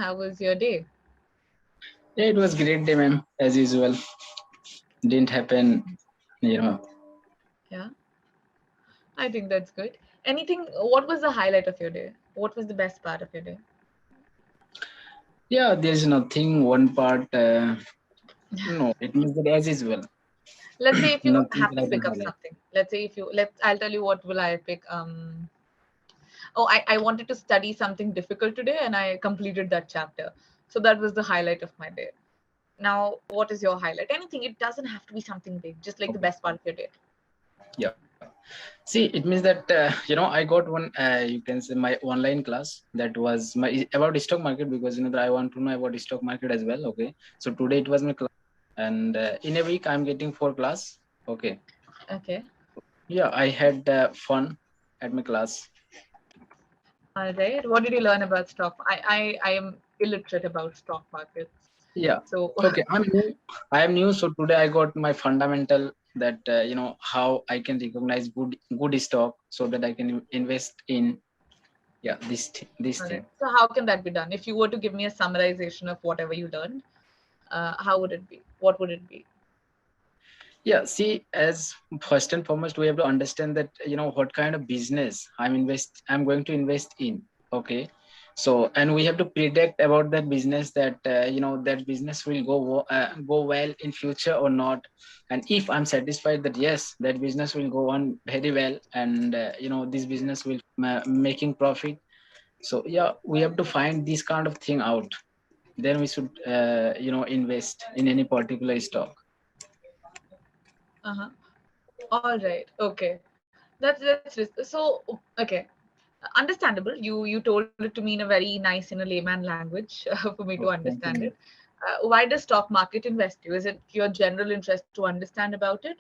How was your day? Yeah, it was great day, ma'am. As usual, didn't happen, you know. Yeah, I think that's good. Anything, what was the highlight of your day? What was the best part of your day? Yeah, there's nothing one part. No, it means that as usual, Let's say if you nothing have that to I can pick up highlight. something. Let's say if you, I'll tell you what will I pick. Oh, I wanted to study something difficult today and I completed that chapter. So that was the highlight of my day. Now, what is your highlight? Anything, it doesn't have to be something big, just like the Okay. best part of your day. Yeah. See, it means that I got one. You can say my online class that was my about stock market because that I want to know about stock market as well. Okay. So today it was my class, and in a week I'm getting 4 class. Okay. Okay. Yeah, I had fun at my class. All right. What did you learn about stock? I am illiterate about stock markets. Yeah. So, Okay. I'm new. I am new. So today I got my fundamental that how I can recognize good stock so that I can invest in this all right. thing. So how can that be done? If you were to give me a summarization of whatever you learned, how would it be? What would it be? Yeah. See, as first and foremost, we have to understand that what kind of business I'm going to invest in. Okay. So and we have to predict about that business that that business will go well in future or not, and if I'm satisfied that yes that business will go on very well and this business will making profit. So yeah, we have to find this kind of thing out, then we should invest in any particular stock. Uh-huh. All right. Okay. So okay. Understandable. You told it to me in a very nice, in a layman language for me to Oh, thank understand it. you. Why does stock market invest you? Is it your general interest to understand about it,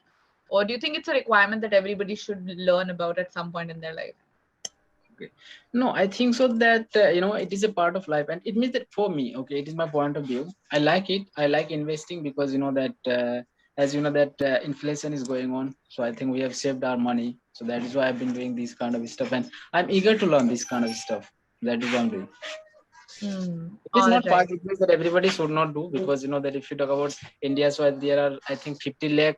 or do you think it's a requirement that everybody should learn about at some point in their life? Okay. No, I think so that it is a part of life, and it means that for me, okay, it is my point of view. I like it. I like investing because that as you know that inflation is going on. So I think we have saved our money. So that is why I've been doing this kind of stuff, and I'm eager to learn this kind of stuff. That is what I'm doing. It is All not right. part. It means that everybody should not do because that if you talk about India, so there are I think 50 lakh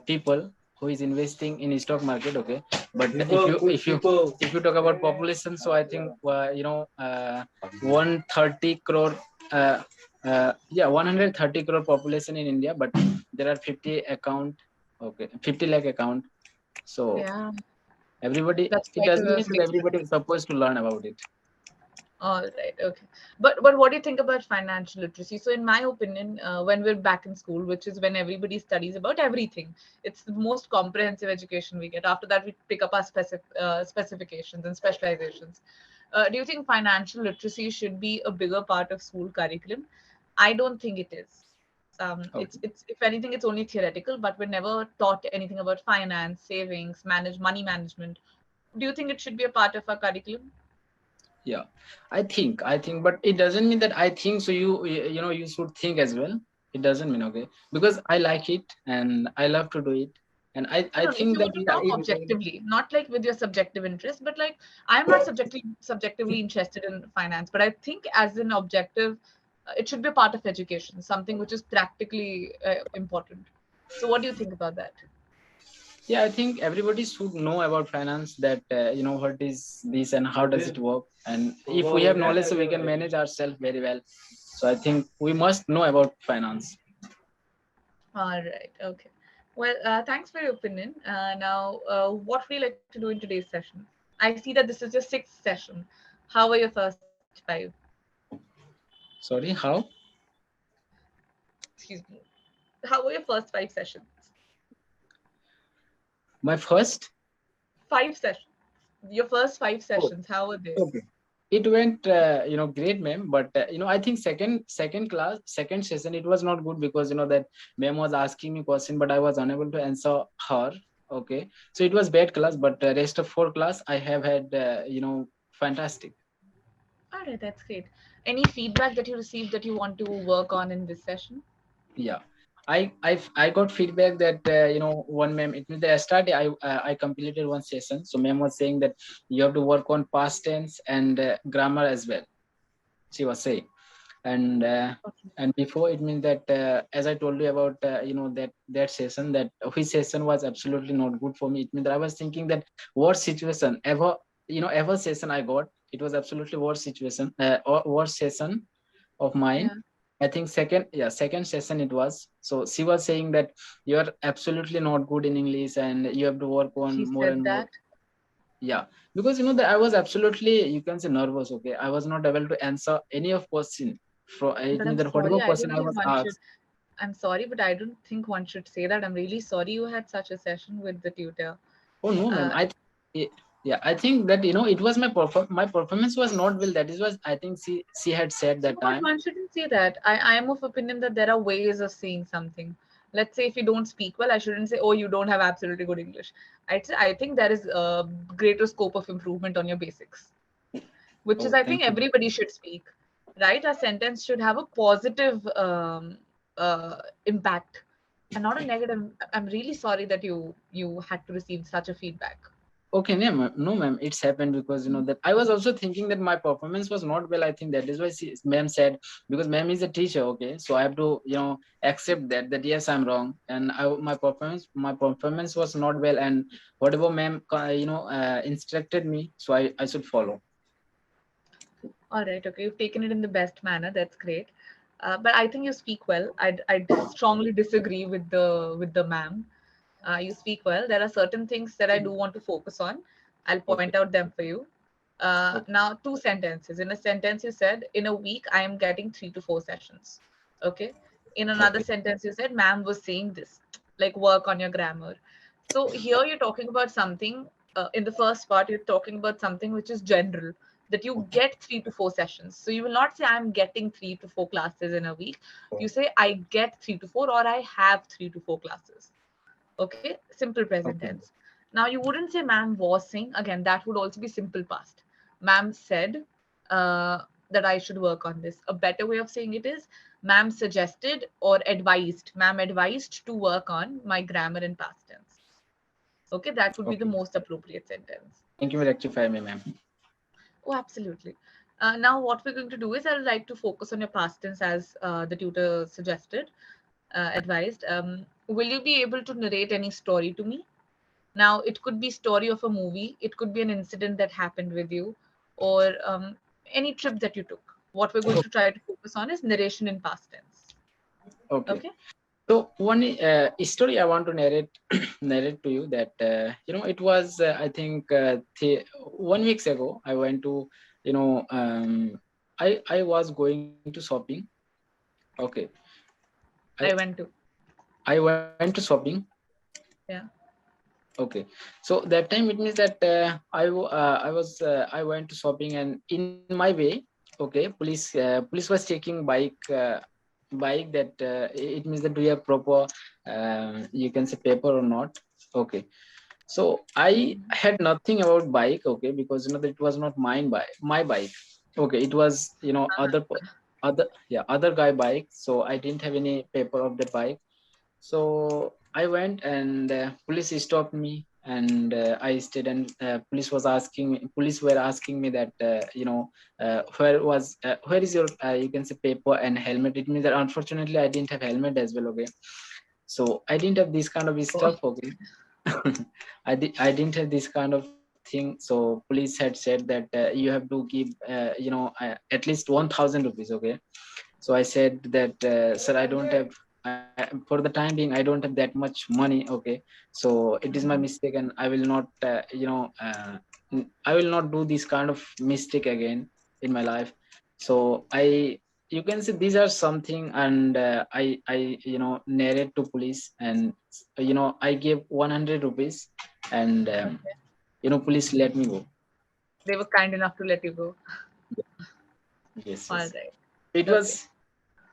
people who is investing in stock market. Okay, but if you talk about population, so I think 130 crore. Yeah, 130 crore population in India, but there are 50 account. Okay, 50 lakh account. So Yeah, everybody, that's it quite doesn't a mean that big everybody statistic. is supposed to learn about it. All right, okay. But what do you think about financial literacy? So, in my opinion, when we're back in school, which is when everybody studies about everything, it's the most comprehensive education we get. After that, we pick up our specifications and specializations. Do you think financial literacy should be a bigger part of school curriculum? I don't think it is. Okay. It's if anything, it's only theoretical, but we're never taught anything about finance, savings, money management. Do you think it should be a part of our curriculum? Yeah, I think, but it doesn't mean that I think so. You should think as well. It doesn't mean okay because I like it and I love to do it, and I No, I no, no. If think you were that to yeah, talk objectively, not like with your subjective interest, but like I'm not subjectively interested in finance, but I think as an objective, it should be a part of education, something which is practically important. So, what do you think about that? yeah, I think everybody should know about finance. That what is this and how does it work, and if we have knowledge, so we can manage ourselves very well. So I think we must know about finance. All right. Okay. Well, thanks for your opinion. Now, what would you like to do in today's session? I see that this is your sixth session. How were your first five? Sorry, how? Excuse me. How were your first 5 sessions? My first. 5 sessions. Your first five Oh, sessions. How were they? okay. It went great, ma'am, but I think second session it was not good because that ma'am was asking me question but I was unable to answer her. Okay, so it was bad class, but rest of 4 class I have had fantastic. All right, that's great. Any feedback that you received that you want to work on in this session? Yeah, I got feedback that one ma'am, it means the start I completed one session, so ma'am was saying that you have to work on past tense and grammar as well, she was saying. and Okay. and before it means that as I told you about that session, that which session was absolutely not good for me. It means that I was thinking that worst situation ever, ever session I got, it was absolutely worst situation, or worst session of mine. Yeah. I think second session it was. So she was saying that you are absolutely not good in English and you have to work She on more said and more. that. Yeah, because that I was absolutely, you can say, nervous. Okay, I was not able to answer any of question. From it But I'm means that whatever sorry, I question don't I think was one should. asked. I'm sorry, but I don't think one should say that. I'm really sorry you had such a session with the tutor. Oh no, ma'am. Uh, Yeah, I think that it was my performance was not well. That is what I think she had said no, that but time. one shouldn't say that. I am of opinion that there are ways of saying something. Let's say if you don't speak well, I shouldn't say, oh, you don't have absolutely good English. I'd say, I think there is a greater scope of improvement on your basics, which is, Oh, I think, thank you. everybody should speak, right? A sentence should have a positive impact and not a negative. I'm really sorry that you had to receive such a feedback. Okay, no, ma'am, it's happened because that I was also thinking that my performance was not well. I think that is why ma'am said, because ma'am is a teacher. Okay, so I have to accept that yes, I'm wrong, and my performance was not well, and whatever ma'am instructed me, so I should follow. All right, okay, you've taken it in the best manner. That's great. But I think you speak well. I'd strongly disagree with the ma'am. You speak well. There are certain things that I do want to focus on. I'll point Okay, out them for you. okay, Now, two sentences. In a sentence, you said, in a week, I am getting 3 to 4 sessions. Okay. In another okay, sentence, you said, ma'am was saying this, like work on your grammar. So here you're talking about something, in the first part, you're talking about something which is general, that you get 3 to 4 sessions. So you will not say, I'm getting 3 to 4 classes in a week. You say, I get 3 to 4, or I have 3 to 4 classes. Okay, simple present okay, tense. Now you wouldn't say ma'am was saying, again that would also be simple past. Ma'am said that I should work on this. A better way of saying it is ma'am suggested or advised. Ma'am advised to work on my grammar in past tense. Okay, that would be the okay. most appropriate sentence. Thank you for rectifying me, ma'am. Oh, absolutely. Now, what we're going to do is I would like to focus on your past tense as the tutor suggested, advised. Will you be able to narrate any story to me? Now, it could be story of a movie, it could be an incident that happened with you, or any trip that you took. What we're going to try to focus on is narration in past tense. Okay. Okay. So one story I want to narrate to you that it was I think 1 week ago I went to you know I was going to shopping. Okay, I I went to. I went to shopping. Yeah. Okay, so that time it means that I went to shopping, and in my way, okay, police was checking bike that it means that do you have proper you can say paper or not. Okay, so I Mhm. had nothing about bike. Okay, because that it was not my bike. Okay, it was other guy bike, so I didn't have any paper of the bike. So I went, and police stopped me, and I stayed, and police were asking me that where is your you can say paper and helmet. It means that unfortunately I didn't have helmet as well. Okay, so I didn't have this kind of Oh, stuff. Okay, I didn't have this kind of thing. So police had said that you have to give at least 1,000 rupees. Okay, so I said that sir, I don't have for the time being, I don't have that much money. Okay, so it is my mhm. mistake, and I will not I will not do this kind of mistake again in my life. So I, you can say, these are something, and I narrate to police, and I gave 100 rupees, and Okay. police let me go. They were kind enough to let you go. Yes, All yes. right. It Okay. was,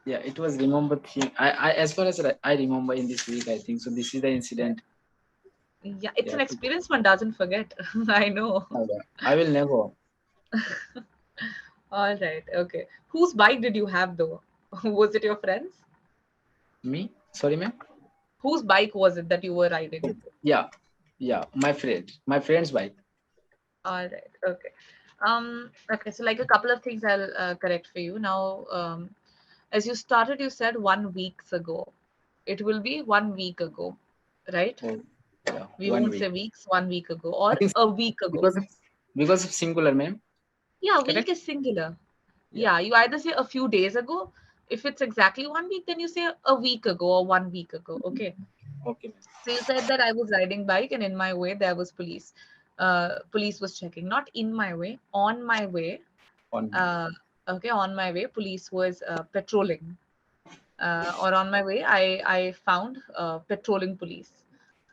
yeah, it was remember thing. I as far as I remember in this week, I think so. This is the Yeah. incident. Yeah, it's Yeah, an experience one doesn't forget. I know. I will never. All right. Okay. Whose bike did you have though? Was it your friend's? Me? Sorry, ma'am. Whose bike was it that you were riding? Yeah, yeah. My friend's bike. All right. Okay. Okay. So like a couple of things I'll correct for you now. As you started, you said 1 week ago. It will be 1 week ago, right? Oh, yeah, We one won't say week. weeks, 1 week ago I or think a week ago. because of singular, ma'am. Yeah, week Correct? is singular. Yeah. Yeah, you either say a few days ago. If it's exactly 1 week, then you say a week ago or 1 week ago. Okay. Okay, ma'am. So you said that I was riding bike and in my way there was police. Police was checking. Not in my way, on my way. On my way. Uh, okay, on my way, police was patrolling. Or on my way, I found patrolling police.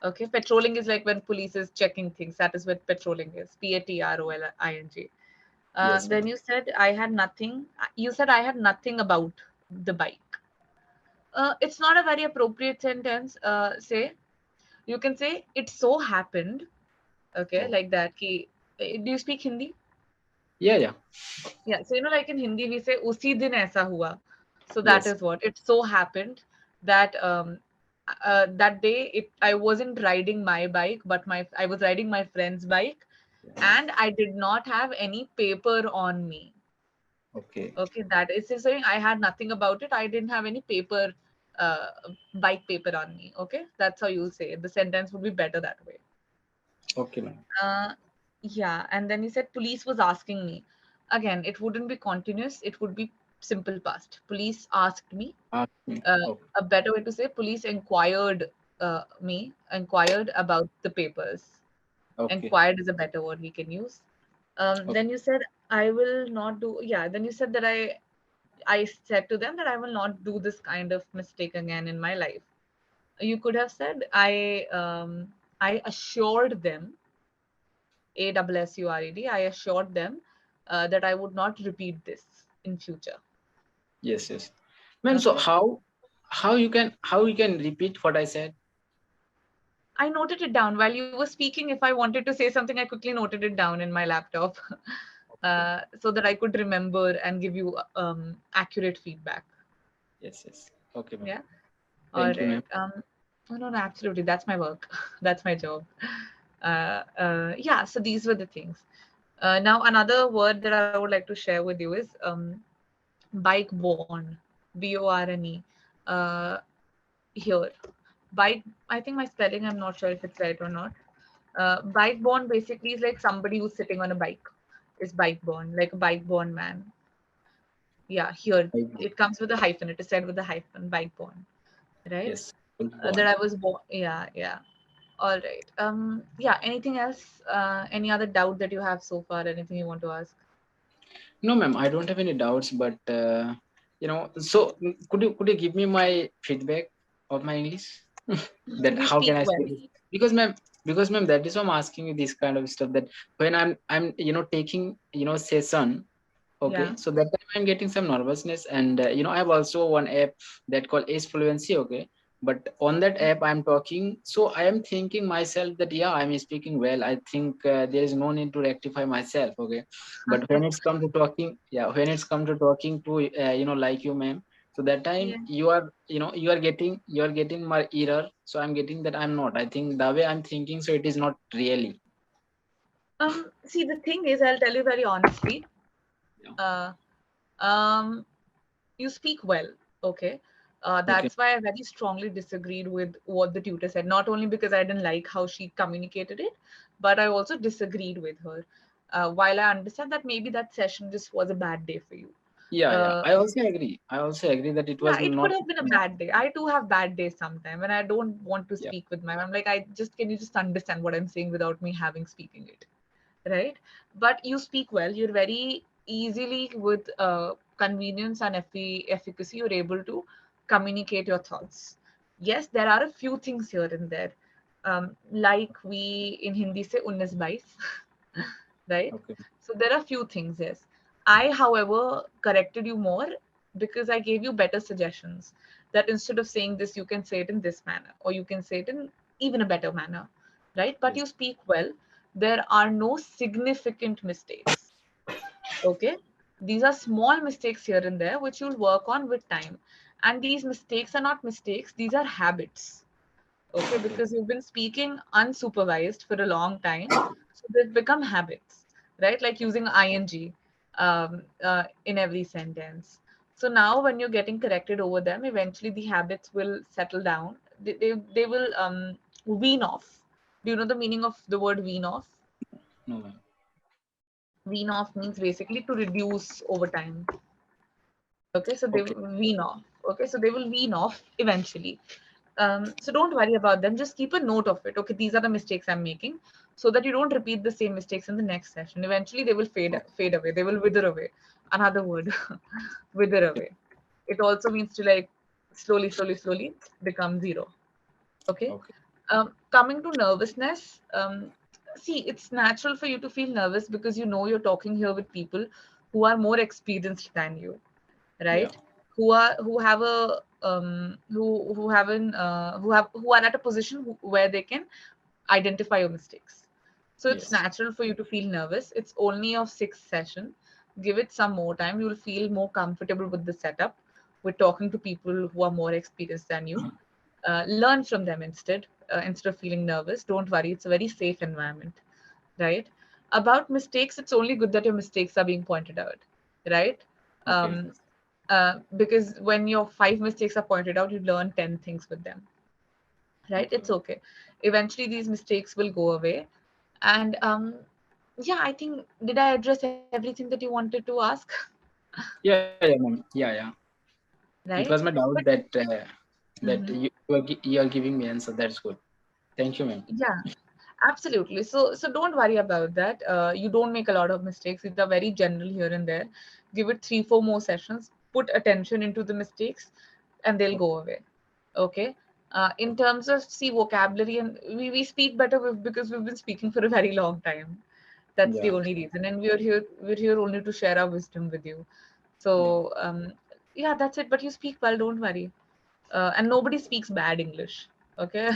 Okay, patrolling is like when police is checking things. That is what patrolling is. patrolling. Yes, Then ma'am. you said I had nothing. You said I had nothing about the bike. It's not a very appropriate sentence. Say you can say it so happened. Okay, Oh, like that. Ki, do you speak Hindi? yeah, yeah. Yeah. So like in Hindi we say usi din aisa hua. So that Yes. is what it so happened that that day I wasn't riding my bike, but I was riding my friend's bike, and I did not have any paper on me. Okay. Okay, that is just saying I had nothing about it. I didn't have any paper, uh, bike paper on me. Okay, that's how you say it. The sentence would be better that way. Okay, ma'am. Uh, yeah, and then you said police was asking me. Again, it wouldn't be continuous. It would be simple past. Police asked me. Ask me. Okay. A better way to say police inquired inquired about the papers. Okay. Inquired is a better word we can use. Okay. Then you said I will not do. Yeah. Then you said that I said to them that I will not do this kind of mistake again in my life. You could have said I assured them, ASSURED, I assured them that I would not repeat this in future. Yes, yes. Ma'am, so Okay. how you can repeat what I said? I noted it down while you were speaking. If I wanted to say something, I quickly noted it down in my laptop Okay. so that I could remember and give you accurate feedback. Yes, yes. Okay, ma'am. Yeah. All Thank you, right. ma'am. Oh, no, no, absolutely. That's my work. That's my job. Yeah. So these were the things. Now, another word that I would like to share with you is bike born, BORNE. Uh, Here, bike. I think my spelling, I'm not sure if it's right or not. Bike born basically is like somebody who's sitting on a bike is bike born, like a bike born man. Yeah, here I- it comes with a hyphen. It is said with a hyphen, bike born, right? Yes. Born. That I was born. Yeah, yeah. All right. Yeah. Anything else? Any other doubt that you have so far? Anything you want to ask? No, ma'am, I don't have any doubts, but so could you give me my feedback of my English? That You how can speak I well. speak? Because ma'am, that is why I'm asking you this kind of stuff. That when I'm taking session. Yeah. Okay, so that time I'm getting some nervousness, and I have also one app that called Ace Fluency. Okay, but on that app I'm talking, so I am thinking myself that yeah, I'm speaking well. I think there is no need to rectify myself. Okay, but when it's come to talking, yeah, when it's come to talking to like you, ma'am. So that time Yeah. you are getting my error. So I'm getting that I'm not. I think the way I'm thinking, so it is not really. See, the thing is, I'll tell you very honestly. Yeah. Uh, um, you speak well. Okay. Okay. That's why I very strongly disagreed with what the tutor said. Not only because I didn't like how she communicated it, but I also disagreed with her. While I understand that maybe that session just was a bad day for you. Yeah, yeah. Uh, I also agree that it yeah, was it could not. have been a bad day. I too have bad days sometimes, and I don't want to Yeah. speak with my. I'm like, can you just understand what I'm saying without me having speaking it, right? But you speak well. You're very easily with convenience and efficacy. You're able to communicate your thoughts. Yes, there are a few things here and there, like we in Hindi say 19 right? Okay. So there are few things, yes. I, however, corrected you more because I gave you better suggestions that instead of saying this, you can say it in this manner, or you can say it in even a better manner, right? But Yes. you speak well. There are no significant mistakes. Okay. These are small mistakes here and there, which you'll work on with time. And these mistakes are not mistakes, these are habits. Okay, Okay. because you've been speaking unsupervised for a long time, so they've become habits, right? Like using ing in every sentence, So now when you're getting corrected over them, eventually the habits will settle down. They will wean off. Do you know the meaning of the word wean off? No, ma'am. Wean off means basically to reduce over time. Okay, so they Okay. will wean off. Okay, so they will wean off eventually. So don't worry about them. Just keep a note of it. Okay, these are the mistakes I'm making, so that you don't repeat the same mistakes in the next session. Eventually, they will fade away. They will wither away. Another word, wither away. It also means to like slowly become zero. Okay. Okay. Coming to nervousness, see, it's natural for you to feel nervous because you know you're talking here with people who are more experienced than you, Yeah. right? Who have a who haven't who are at a position where they can identify your mistakes. So it's Yes. natural for you to feel nervous. It's only of sixth session. Give it some more time. You'll feel more comfortable with the setup. We're talking to people who are more experienced than you. Learn from them instead of feeling nervous. Don't worry. It's a very safe environment, right? About mistakes, it's only good that your mistakes are being pointed out, right? Okay. Um, because when your five mistakes are pointed out, you learn 10 things with them, right? Okay. It's okay. Eventually, these mistakes will go away. And yeah, I think, did I address everything that you wanted to ask? Yeah, yeah, ma'am. Yeah, yeah. It was Right? my doubt But that mhm. you are giving me answer. That's good. Thank you, ma'am. Yeah, absolutely. So don't worry about that. You don't make a lot of mistakes. These are very general here and there. Give it three, four more sessions. Put attention into the mistakes, and they'll Okay. go away. Okay. In terms of see vocabulary, and we speak better because we've been speaking for a very long time. That's the Yeah. only reason, and we're here only to share our wisdom with you. Yeah. So yeah, that's it. But you speak well. Don't worry. And nobody speaks bad English. Okay.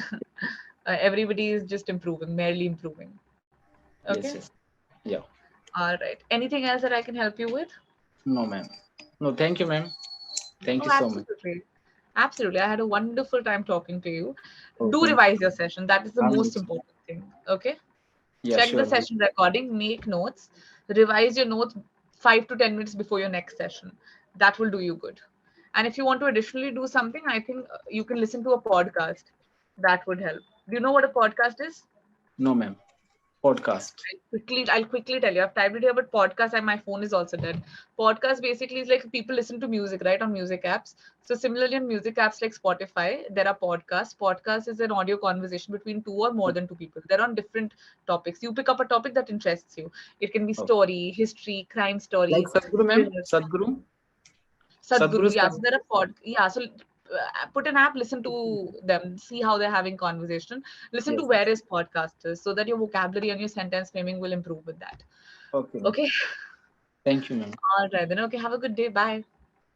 Everybody is just improving, merely improving. Yes. Okay. Yes. Yeah. All right. Anything else that I can help you with? No, ma'am. No, thank you, ma'am. Thank Oh, you so much. absolutely. Absolutely. I had a wonderful time talking to you. Do Okay. revise your session. That is the I'm most listening. important thing. Okay. Yeah, Check the sure. session recording, make notes, revise your notes 5 to 10 minutes before your next session. That will do you good. And if you want to additionally do something, I think you can listen to a podcast. That would help. Do you know what a podcast is? No, ma'am. Podcast. I'll quickly tell you. I've typed it here, but podcast and my phone is also dead. Podcast basically is like people listen to music, right, on music apps. So similarly on music apps like Spotify, there are podcasts. Podcast is an audio conversation between two or more than two people. They're on different topics. You pick up a topic that interests you. It can be Okay. story, history, crime Like stories, Sadhguru, ma'am. thrillers. Sadhguru. Sadhguru, Sadhguru's yeah. So podcast. there are yeah. So put an app, listen to them, see how they're having conversation. Listen to Yes. Yes. various podcasters so that your vocabulary and your sentence framing will improve with that. Okay, ma'am. Okay. Thank you, ma'am. All right then. Okay. Have a good day. Bye.